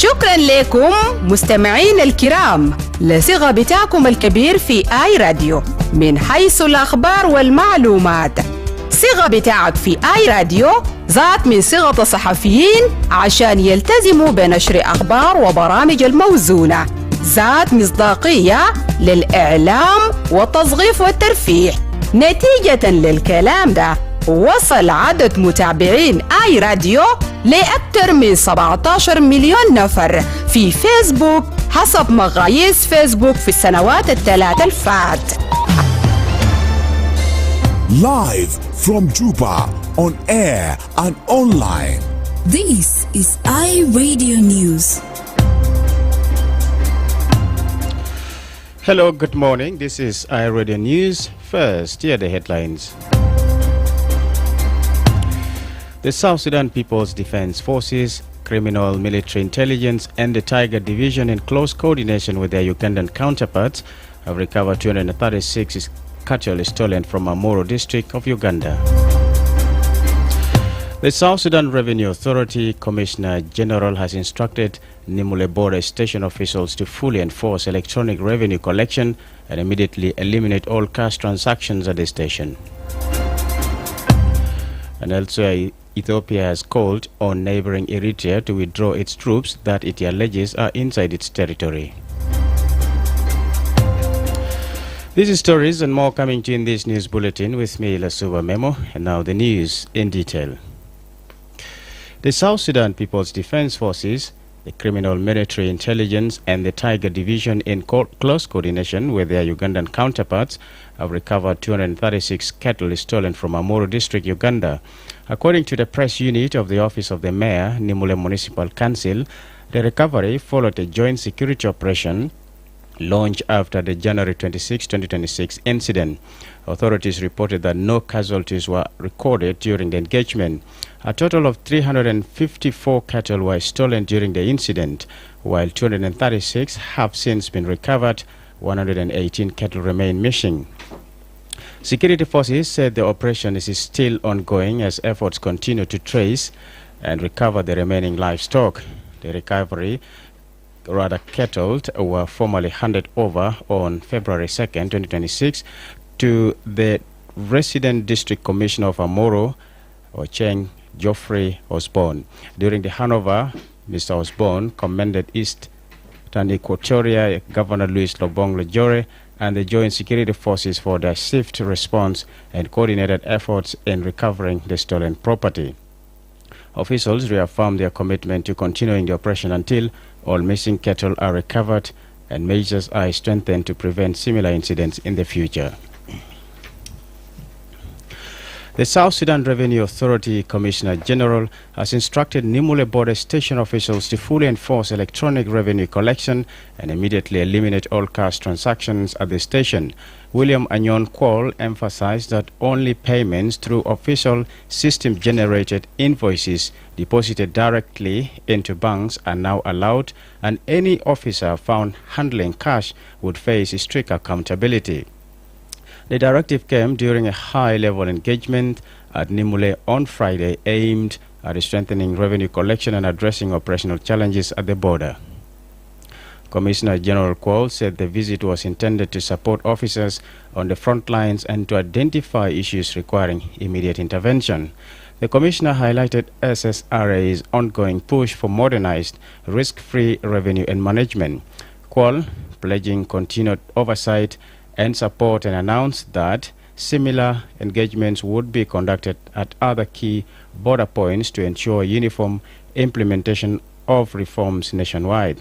شكرا لكم مستمعين الكرام لصغة بتاعكم الكبير في آي راديو من حيث الأخبار والمعلومات. صغة بتاعك في آي راديو ذات من صغة الصحفيين عشان يلتزموا بنشر أخبار وبرامج الموزونة، ذات مصداقية للإعلام والتصغيف والترفيه. نتيجة للكلام ده وصل عدد متابعين آي راديو لأكثر من 17 مليون نفر في فيسبوك حسب مقاييس فيسبوك في السنوات الثلاث الفات. Live from Juba, on air and online. This is iRadio News. Hello, good morning. This is iRadio News. First, here are the headlines. The South Sudan People's Defense Forces, Criminal Military Intelligence and the Tiger Division, in close coordination with their Ugandan counterparts, have recovered 236 cattle stolen from Amoro district of Uganda. The South Sudan Revenue Authority Commissioner General has instructed Nimule border station officials to fully enforce electronic revenue collection and immediately eliminate all cash transactions at the station. And elsewhere, Ethiopia has called on neighboring Eritrea to withdraw its troops that it alleges are inside its territory. These stories and more coming to you in this news bulletin with me, Lasuba Memo, and now the news in detail. The South Sudan People's Defense Forces, the Criminal Military Intelligence and the Tiger Division, in close coordination with their Ugandan counterparts, have recovered 236 cattle stolen from Amoro district, Uganda. According to the press unit of the Office of the Mayor, Nimule Municipal Council, the recovery followed a joint security operation launched after the January 26, 2026 incident. Authorities reported that no casualties were recorded during the engagement. A total of 354 cattle were stolen during the incident, while 236 have since been recovered. 118 cattle remain missing. Security forces said the operation is still ongoing as efforts continue to trace and recover the remaining livestock. The cattle were formally handed over on February 2nd, 2026 to the resident district commissioner of Amoro, Ocheng Geoffrey Osborne. During the handover, Mr. Osborne commended East Equatoria Governor Louis Lobong Lejore and the Joint Security Forces for their swift response and coordinated efforts in recovering the stolen property. Officials reaffirmed their commitment to continuing the operation until all missing cattle are recovered and measures are strengthened to prevent similar incidents in the future. The South Sudan Revenue Authority Commissioner General has instructed Nimule border station officials to fully enforce electronic revenue collection and immediately eliminate all cash transactions at the station. William Anyon Kwol emphasized that only payments through official system-generated invoices deposited directly into banks are now allowed, and any officer found handling cash would face strict accountability. The directive came during a high-level engagement at Nimule on Friday aimed at strengthening revenue collection and addressing operational challenges at the border. Commissioner General Kwol said the visit was intended to support officers on the front lines and to identify issues requiring immediate intervention. The Commissioner highlighted SSRA's ongoing push for modernized, risk-free revenue and management. Kwol, pledging continued oversight and support, and announced that similar engagements would be conducted at other key border points to ensure uniform implementation of reforms nationwide.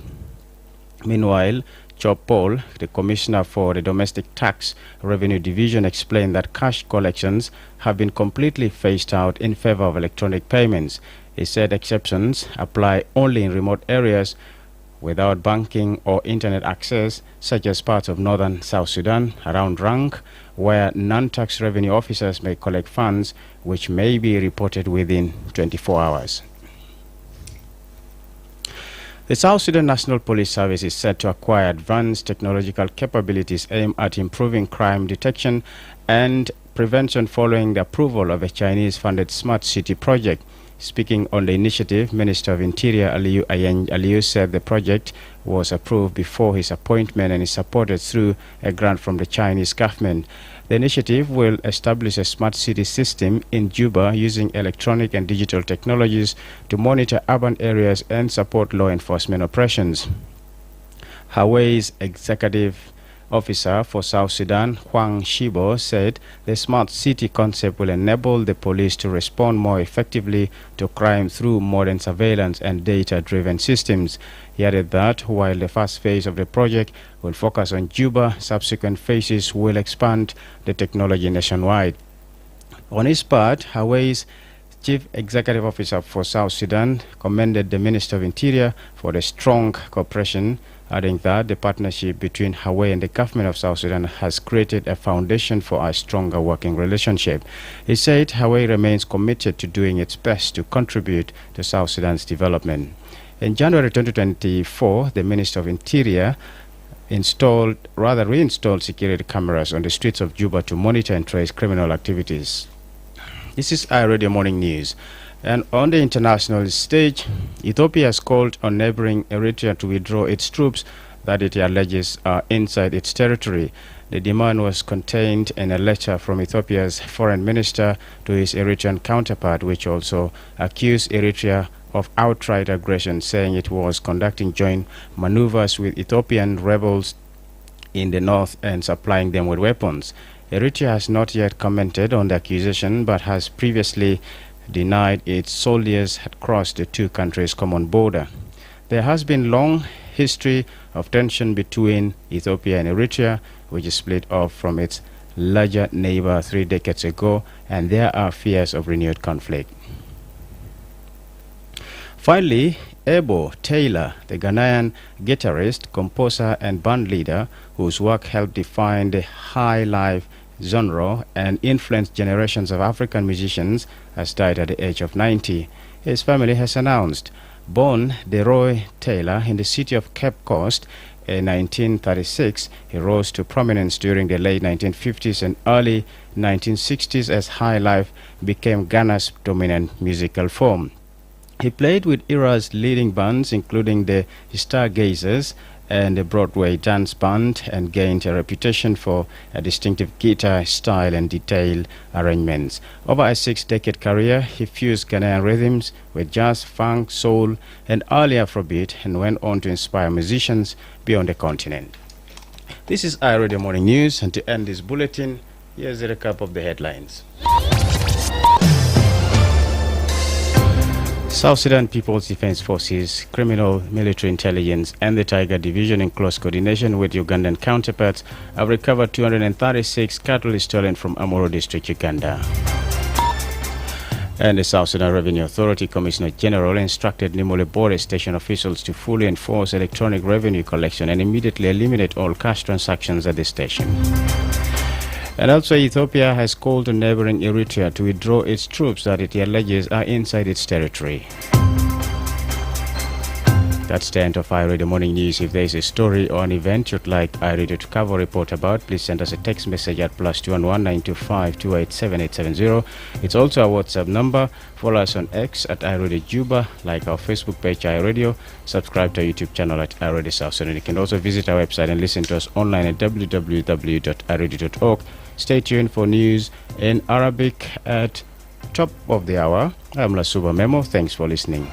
Meanwhile, Chop Paul, the Commissioner for the Domestic Tax Revenue Division, explained that cash collections have been completely phased out in favor of electronic payments. He said exceptions apply only in remote areas without banking or internet access, such as parts of northern South Sudan around Rank, where non-tax revenue officers may collect funds which may be reported within 24 hours. The South Sudan National Police Service is set to acquire advanced technological capabilities aimed at improving crime detection and prevention following the approval of a Chinese-funded Smart City project. Speaking on the initiative, Minister of Interior Aliyu said the project was approved before his appointment and is supported through a grant from the Chinese government. The initiative will establish a smart city system in Juba using electronic and digital technologies to monitor urban areas and support law enforcement operations. Hawaii's executive officer for South Sudan, Huang Shibo, said the smart city concept will enable the police to respond more effectively to crime through modern surveillance and data-driven systems. He added that while the first phase of the project will focus on Juba, subsequent phases will expand the technology nationwide. On his part, Hawaii's Chief Executive Officer for South Sudan commended the Minister of Interior for the strong cooperation, adding that the partnership between Hawaii and the government of South Sudan has created a foundation for a stronger working relationship. He said Hawaii remains committed to doing its best to contribute to South Sudan's development. In January 2024, the Minister of Interior reinstalled security cameras on the streets of Juba to monitor and trace criminal activities. This is iRadio Morning News. And on the international stage, Ethiopia has called on neighboring Eritrea to withdraw its troops that it alleges are inside its territory. The demand was contained in a letter from Ethiopia's foreign minister to his Eritrean counterpart, which also accused Eritrea of outright aggression, saying it was conducting joint maneuvers with Ethiopian rebels in the north and supplying them with weapons. Eritrea has not yet commented on the accusation, but has previously denied its soldiers had crossed the two countries' common border. There has been long history of tension between Ethiopia and Eritrea, which is split off from its larger neighbor 3 decades ago, and there are fears of renewed conflict. Finally, Ebo Taylor, the Ghanaian guitarist, composer, and band leader, whose work helped define the high life genre and influenced generations of African musicians, has died at the age of 90. His family has announced. Born Deroy Taylor in the city of Cape Coast in 1936, he rose to prominence during the late 1950s and early 1960s as high life became Ghana's dominant musical form. He played with era's leading bands, including the Stargazers and the Broadway Dance Band, and gained a reputation for a distinctive guitar style and detailed arrangements. Over a 6-decade career, he fused Ghanaian rhythms with jazz, funk, soul, and early Afrobeat, and went on to inspire musicians beyond the continent. This is iRadio Morning News, and to end this bulletin, here's a recap of the headlines. South Sudan People's Defense Forces, Criminal Military Intelligence, and the Tiger Division, in close coordination with Ugandan counterparts, have recovered 236 cattle stolen from Amoro District, Uganda. And the South Sudan Revenue Authority Commissioner General instructed Nimule Border Station officials to fully enforce electronic revenue collection and immediately eliminate all cash transactions at the station. And also, Ethiopia has called on neighboring Eritrea to withdraw its troops that it alleges are inside its territory. That's the end of iRadio Morning News. If there is a story or an event you'd like iRadio to cover or report about, please send us a text message at +211 925 287 870. It's also our WhatsApp number. Follow us on X at iRadio Juba, like our Facebook page iRadio, subscribe to our YouTube channel at iRadio South Sudan. You can also visit our website and listen to us online at www.iradio.org. Stay tuned for news in Arabic at top of the hour. I'm Lasuba Memo. Thanks for listening.